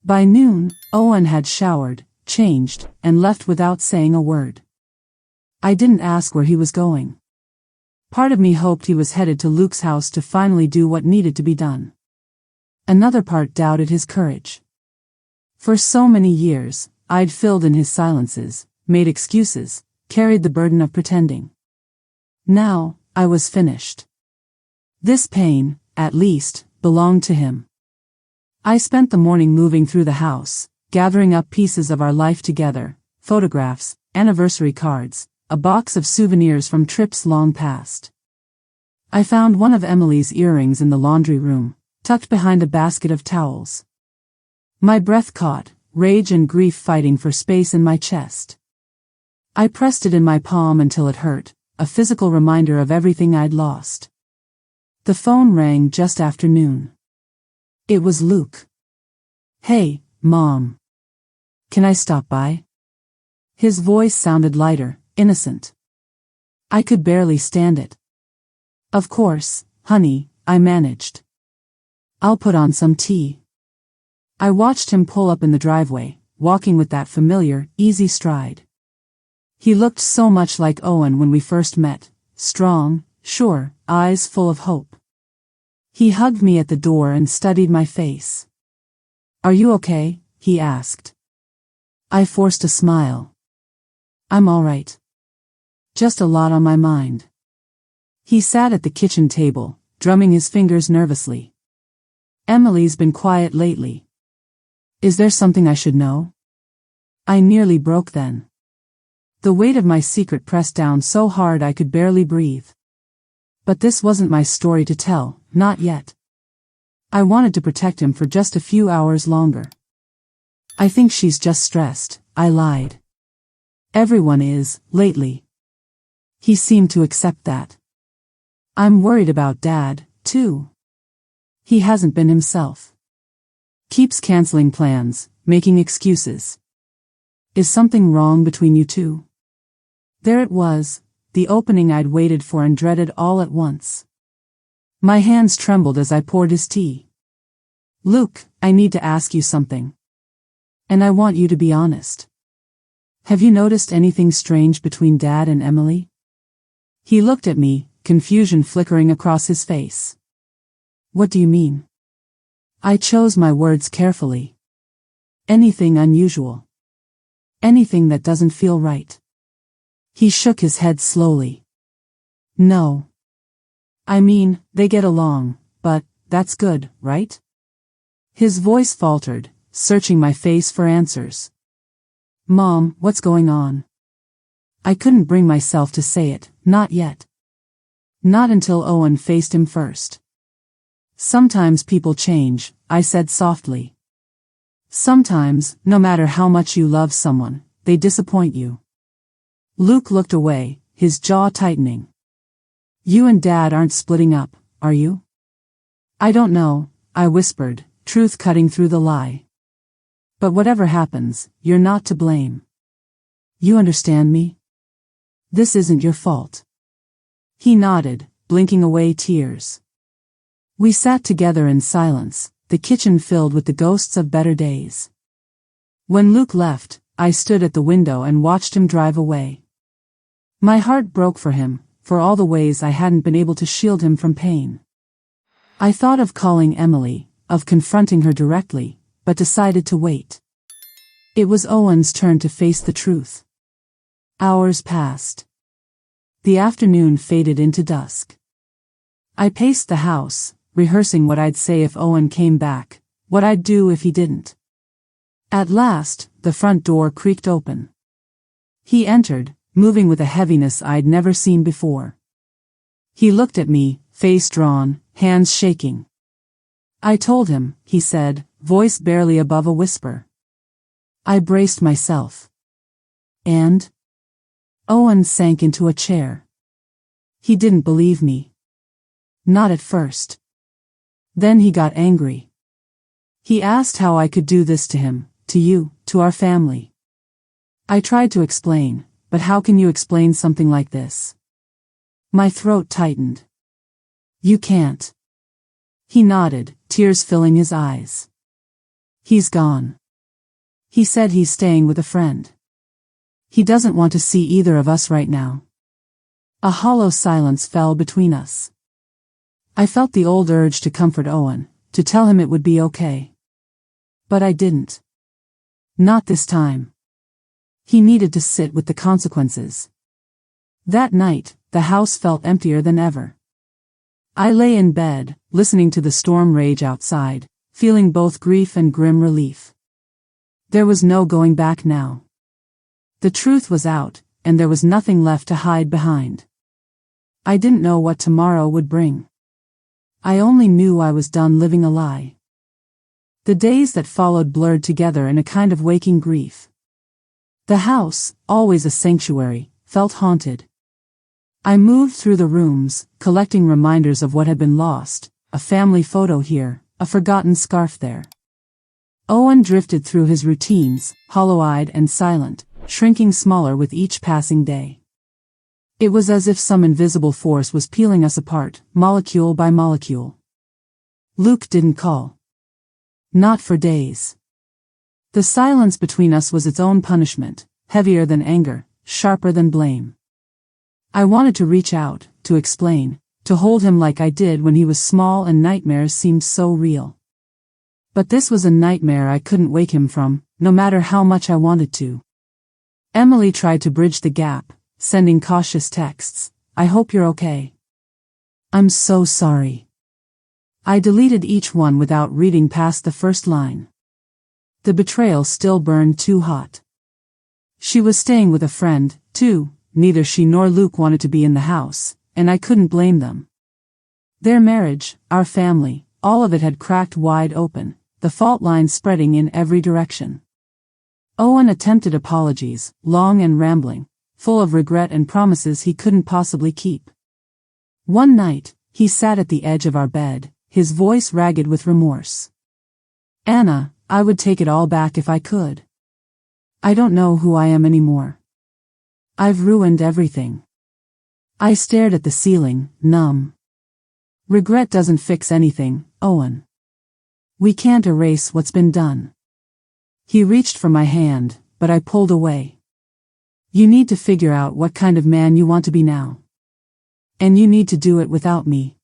By noon, Owen had showered, changed, and left without saying a word. I didn't ask where he was going. Part of me hoped he was headed to Luke's house to finally do what needed to be done. Another part doubted his courage. For so many years, I'd filled in his silences, made excuses, carried the burden of pretending. Now, I was finished. This pain, at least, belonged to him. I spent the morning moving through the house, gathering up pieces of our life together, photographs, anniversary cards, a box of souvenirs from trips long past. I found one of Emily's earrings in the laundry room, tucked behind a basket of towels. My breath caught, rage and grief fighting for space in my chest. I pressed it in my palm until it hurt, a physical reminder of everything I'd lost. The phone rang just after noon. It was Luke. Hey, Mom. Can I stop by? His voice sounded lighter, innocent. I could barely stand it. Of course, honey, I managed. I'll put on some tea. I watched him pull up in the driveway, walking with that familiar, easy stride. He looked so much like Owen when we first met, strong, sure, eyes full of hope. He hugged me at the door and studied my face. Are you okay? He asked. I forced a smile. I'm all right. Just a lot on my mind. He sat at the kitchen table, drumming his fingers nervously. Emily's been quiet lately. Is there something I should know? I nearly broke then. The weight of my secret pressed down so hard I could barely breathe. But this wasn't my story to tell, not yet. I wanted to protect him for just a few hours longer. I think she's just stressed, I lied. Everyone is, lately. He seemed to accept that. I'm worried about Dad, too. He hasn't been himself. Keeps canceling plans, making excuses. Is something wrong between you two? There it was, the opening I'd waited for and dreaded all at once. My hands trembled as I poured his tea. Luke, I need to ask you something. And I want you to be honest. Have you noticed anything strange between Dad and Emily? He looked at me, confusion flickering across his face. What do you mean? I chose my words carefully. Anything unusual. Anything that doesn't feel right. He shook his head slowly. No. I mean, they get along, but that's good, right? His voice faltered, searching my face for answers. Mom, what's going on? I couldn't bring myself to say it, not yet. Not until Owen faced him first. Sometimes people change, I said softly. Sometimes, no matter how much you love someone, they disappoint you. Luke looked away, his jaw tightening. You and Dad aren't splitting up, are you? I don't know, I whispered, truth cutting through the lie. But whatever happens, you're not to blame. You understand me? This isn't your fault. He nodded, blinking away tears. We sat together in silence, the kitchen filled with the ghosts of better days. When Luke left, I stood at the window and watched him drive away. My heart broke for him, for all the ways I hadn't been able to shield him from pain. I thought of calling Emily, of confronting her directly, but decided to wait. It was Owen's turn to face the truth. Hours passed. The afternoon faded into dusk. I paced the house, rehearsing what I'd say if Owen came back, what I'd do if he didn't. At last, the front door creaked open. He entered, moving with a heaviness I'd never seen before. He looked at me, face drawn, hands shaking. I told him, he said, voice barely above a whisper. I braced myself. And? Owen sank into a chair. He didn't believe me. Not at first. Then he got angry. He asked how I could do this to him, to you, to our family. I tried to explain, but how can you explain something like this? My throat tightened. You can't. He nodded, tears filling his eyes. He's gone. He said he's staying with a friend. He doesn't want to see either of us right now. A hollow silence fell between us. I felt the old urge to comfort Owen, to tell him it would be okay. But I didn't. Not this time. He needed to sit with the consequences. That night, the house felt emptier than ever. I lay in bed, listening to the storm rage outside, feeling both grief and grim relief. There was no going back now. The truth was out, and there was nothing left to hide behind. I didn't know what tomorrow would bring. I only knew I was done living a lie. The days that followed blurred together in a kind of waking grief. The house, always a sanctuary, felt haunted. I moved through the rooms, collecting reminders of what had been lost, a family photo here, a forgotten scarf there. Owen drifted through his routines, hollow-eyed and silent, shrinking smaller with each passing day. It was as if some invisible force was peeling us apart, molecule by molecule. Luke didn't call. Not for days. The silence between us was its own punishment, heavier than anger, sharper than blame. I wanted to reach out, to explain, to hold him like I did when he was small and nightmares seemed so real. But this was a nightmare I couldn't wake him from, no matter how much I wanted to. Emily tried to bridge the gap, sending cautious texts. I hope you're okay. I'm so sorry. I deleted each one without reading past the first line. The betrayal still burned too hot. She was staying with a friend, too. Neither she nor Luke wanted to be in the house, and I couldn't blame them. Their marriage, our family, all of it had cracked wide open, the fault lines spreading in every direction. Owen attempted apologies, long and rambling, full of regret and promises he couldn't possibly keep. One night, he sat at the edge of our bed, his voice ragged with remorse. "Anna, I would take it all back if I could. I don't know who I am anymore. I've ruined everything." I stared at the ceiling, numb. "Regret doesn't fix anything, Owen. We can't erase what's been done." He reached for my hand, but I pulled away. "You need to figure out what kind of man you want to be now. And you need to do it without me."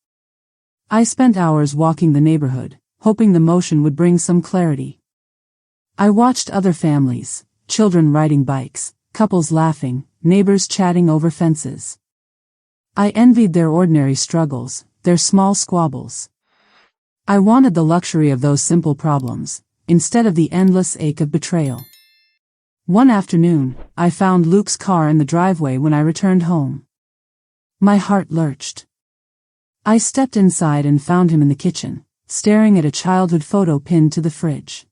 I spent hours walking the neighborhood, hoping the motion would bring some clarity. I watched other families, children riding bikes, couples laughing, neighbors chatting over fences. I envied their ordinary struggles, their small squabbles. I wanted the luxury of those simple problems, instead of the endless ache of betrayal. One afternoon, I found Luke's car in the driveway when I returned home. My heart lurched. I stepped inside and found him in the kitchen, staring at a childhood photo pinned to the fridge.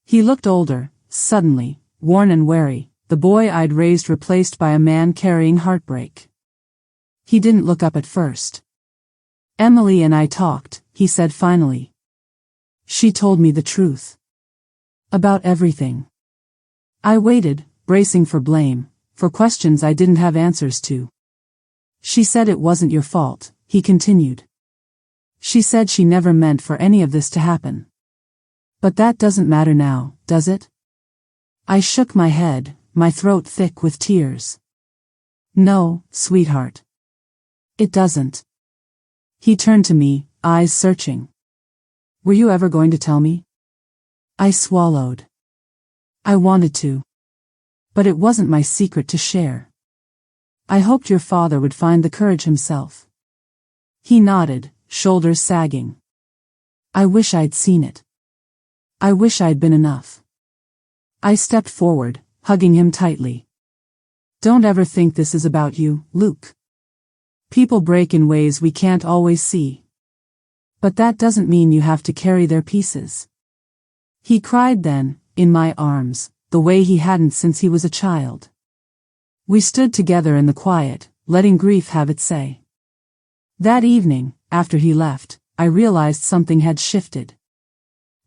He looked older, suddenly, worn and weary, the boy I'd raised replaced by a man carrying heartbreak. He didn't look up at first. "Emily and I talked," he said finally. "She told me the truth. About everything." I waited, bracing for blame, for questions I didn't have answers to. "She said it wasn't your fault," he continued. "She said she never meant for any of this to happen. But that doesn't matter now, does it?" I shook my head, my throat thick with tears. "No, sweetheart. It doesn't." He turned to me, eyes searching. "Were you ever going to tell me?" I swallowed. I wanted to. But it wasn't my secret to share. "I hoped your father would find the courage himself." He nodded, shoulders sagging. "I wish I'd seen it. I wish I'd been enough." I stepped forward, hugging him tightly. "Don't ever think this is about you, Luke. People break in ways we can't always see. But that doesn't mean you have to carry their pieces." He cried then, in my arms, the way he hadn't since he was a child. We stood together in the quiet, letting grief have its say. That evening, after he left, I realized something had shifted.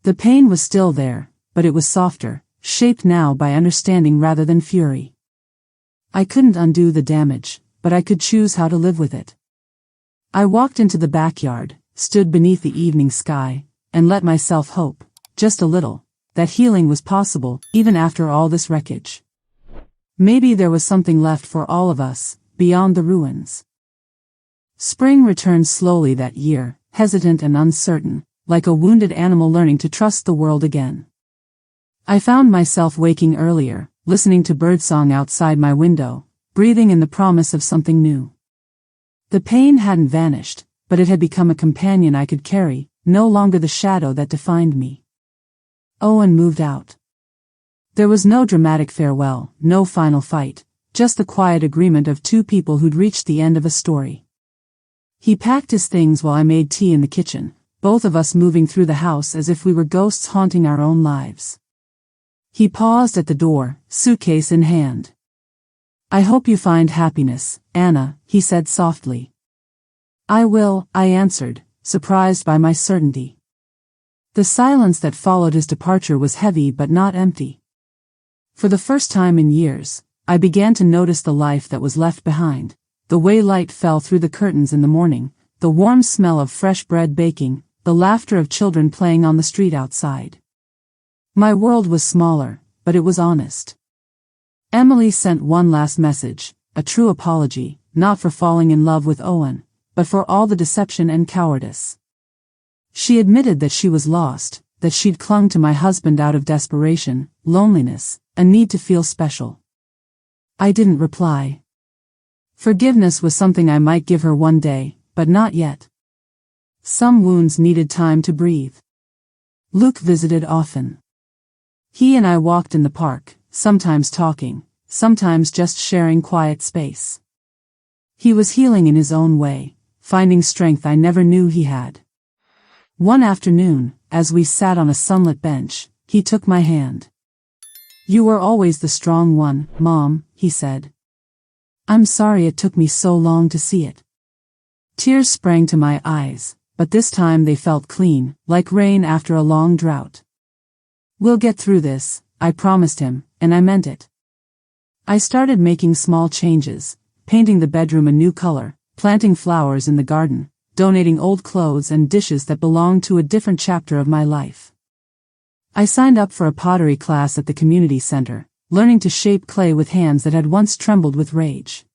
The pain was still there, but it was softer, shaped now by understanding rather than fury. I couldn't undo the damage, but I could choose how to live with it. I walked into the backyard, stood beneath the evening sky, and let myself hope, just a little, that healing was possible, even after all this wreckage. Maybe there was something left for all of us, beyond the ruins. Spring returned slowly that year, hesitant and uncertain, like a wounded animal learning to trust the world again. I found myself waking earlier, listening to birdsong outside my window, breathing in the promise of something new. The pain hadn't vanished, but it had become a companion I could carry, no longer the shadow that defined me. Owen moved out. There was no dramatic farewell, no final fight, just the quiet agreement of two people who'd reached the end of a story. He packed his things while I made tea in the kitchen, both of us moving through the house as if we were ghosts haunting our own lives. He paused at the door, suitcase in hand. "I hope you find happiness, Anna," he said softly. "I will," I answered, surprised by my certainty. The silence that followed his departure was heavy but not empty. For the first time in years, I began to notice the life that was left behind, the way light fell through the curtains in the morning, the warm smell of fresh bread baking, the laughter of children playing on the street outside. My world was smaller, but it was honest. Emily sent one last message, a true apology, not for falling in love with Owen, but for all the deception and cowardice. She admitted that she was lost, that she'd clung to my husband out of desperation, loneliness, a need to feel special. I didn't reply. Forgiveness was something I might give her one day, but not yet. Some wounds needed time to breathe. Luke visited often. He and I walked in the park, sometimes talking, sometimes just sharing quiet space. He was healing in his own way, finding strength I never knew he had. One afternoon, as we sat on a sunlit bench, he took my hand. "You were always the strong one, Mom," he said. "I'm sorry it took me so long to see it." Tears sprang to my eyes, but this time they felt clean, like rain after a long drought. "We'll get through this," I promised him, and I meant it. I started making small changes, painting the bedroom a new color, planting flowers in the garden, donating old clothes and dishes that belonged to a different chapter of my life. I signed up for a pottery class at the community center, learning to shape clay with hands that had once trembled with rage.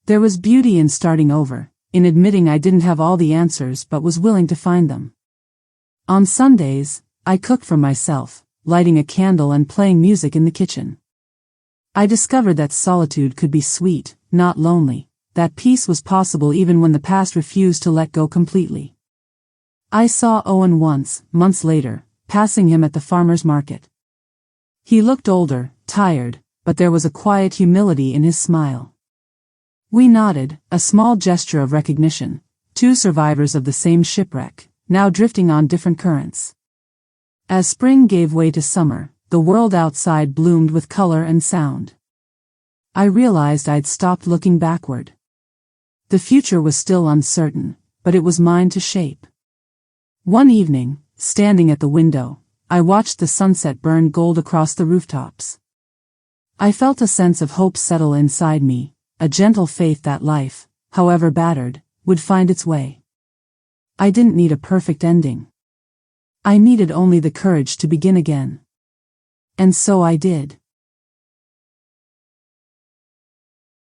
There was beauty in starting over, in admitting I didn't have all the answers but was willing to find them. On Sundays, I cooked for myself, lighting a candle and playing music in the kitchen. I discovered that solitude could be sweet, not lonely, that peace was possible even when the past refused to let go completely. I saw Owen once, months later, passing him at the farmer's market. He looked older, tired, but there was a quiet humility in his smile. We nodded, a small gesture of recognition, two survivors of the same shipwreck, now drifting on different currents. As spring gave way to summer, the world outside bloomed with color and sound. I realized I'd stopped looking backward. The future was still uncertain, but it was mine to shape. One evening, standing at the window, I watched the sunset burn gold across the rooftops. I felt a sense of hope settle inside me, a gentle faith that life, however battered, would find its way. I didn't need a perfect ending. I needed only the courage to begin again. And so I did.